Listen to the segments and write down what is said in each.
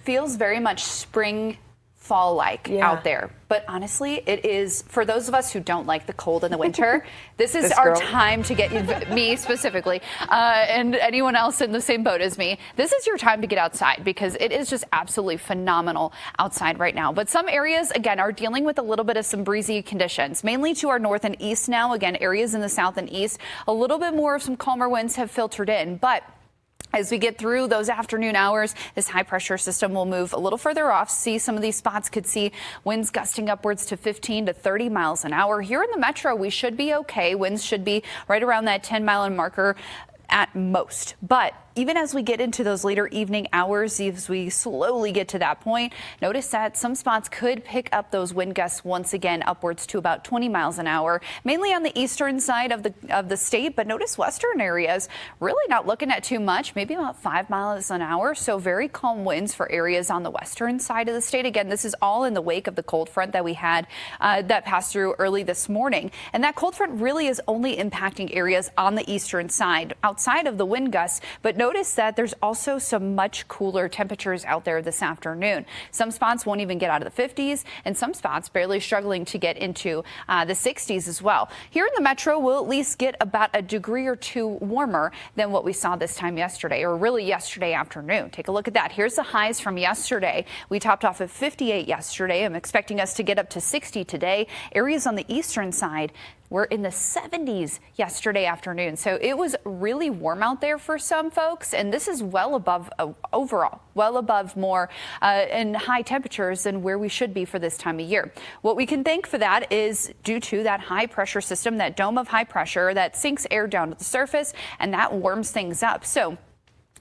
feels very much spring, fall-like out there. But honestly, it is, for those of us who don't like the cold in the winter, this is our time to get you, me specifically, and anyone else in the same boat as me, this is your time to get outside because it is just absolutely phenomenal outside right now. But some areas, again, are dealing with a little bit of some breezy conditions, mainly to our north and east now. Again, areas in the south and east, a little bit more of some calmer winds have filtered in. But as we get through those afternoon hours, this high pressure system will move a little further off. See, some of these spots could see winds gusting upwards to 15 to 30 miles an hour. Here in the metro, we should be okay. Winds should be right around that 10-mile marker at most. But even as we get into those later evening hours, as we slowly get to that point, notice that some spots could pick up those wind gusts once again upwards to about 20 miles an hour, mainly on the eastern side of the state. But notice western areas really not looking at too much, maybe about 5 miles an hour. So very calm winds for areas on the western side of the state. Again, this is all in the wake of the cold front that we had that passed through early this morning. And that cold front really is only impacting areas on the eastern side outside of the wind gusts. But notice that there's also some much cooler temperatures out there this afternoon. Some spots won't even get out of the 50s, and some spots barely struggling to get into the 60s as well. Here in the metro, we'll at least get about a degree or two warmer than what we saw this time yesterday, or really yesterday afternoon. Take a look at that. Here's the highs from yesterday. We topped off at 58 yesterday. I'm expecting us to get up to 60 today. Areas on the eastern side were in the 70s yesterday afternoon. So it was really warm out there for some folks. And this is well above overall, well above more in high temperatures than where we should be for this time of year. What we can thank for that is due to that high pressure system, that dome of high pressure that sinks air down to the surface, and that warms things up. So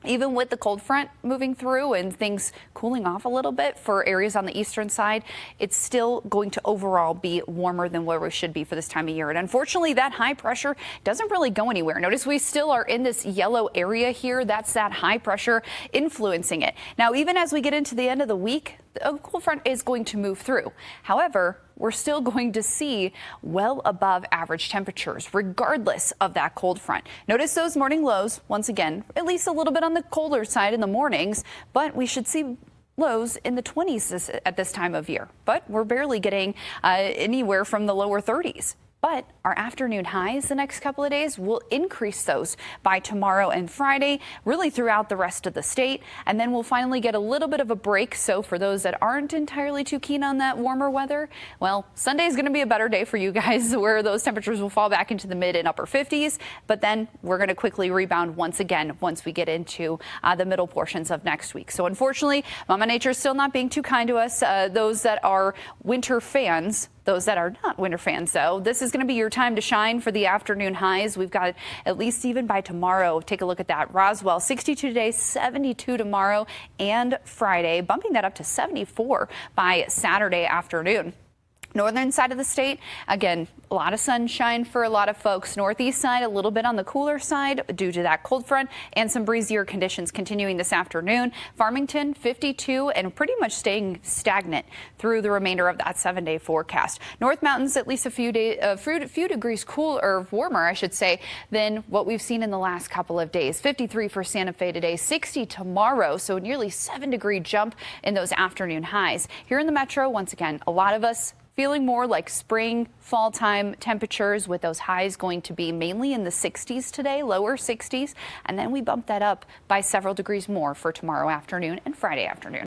even with the cold front moving through and things cooling off a little bit for areas on the eastern side, it's still going to overall be warmer than where we should be for this time of year. And unfortunately, that high pressure doesn't really go anywhere. Notice we still are in this yellow area here. That's that high pressure influencing it. Now, even as we get into the end of the week, the cold front is going to move through. However, we're still going to see well above average temperatures, regardless of that cold front. Notice those morning lows, once again, at least a little bit on the colder side in the mornings, but we should see lows in the 20s at this time of year. But we're barely getting anywhere from the lower 30s. But our afternoon highs the next couple of days will increase those by tomorrow and Friday, really throughout the rest of the state. And then we'll finally get a little bit of a break. So for those that aren't entirely too keen on that warmer weather, well, Sunday is going to be a better day for you guys where those temperatures will fall back into the mid and upper 50s. But then we're going to quickly rebound once again once we get into the middle portions of next week. So unfortunately, Mama Nature is still not being too kind to us. Those that are winter fans, those that are not winter fans, though, this is going to be your time to shine for the afternoon highs. We've got at least even by tomorrow. Take a look at that. Roswell, 62 today, 72 tomorrow and Friday, bumping that up to 74 by Saturday afternoon. Northern side of the state, again, a lot of sunshine for a lot of folks. Northeast side, a little bit on the cooler side due to that cold front and some breezier conditions continuing this afternoon. Farmington, 52 and pretty much staying stagnant through the remainder of that 7-day forecast. North Mountains, at least a few degrees cooler or warmer, I should say, than what we've seen in the last couple of days. 53 for Santa Fe today, 60 tomorrow. So nearly 7-degree jump in those afternoon highs. Here in the metro, once again, a lot of us feeling more like spring, fall time temperatures with those highs going to be mainly in the 60s today, lower 60s. And then we bump that up by several degrees more for tomorrow afternoon and Friday afternoon.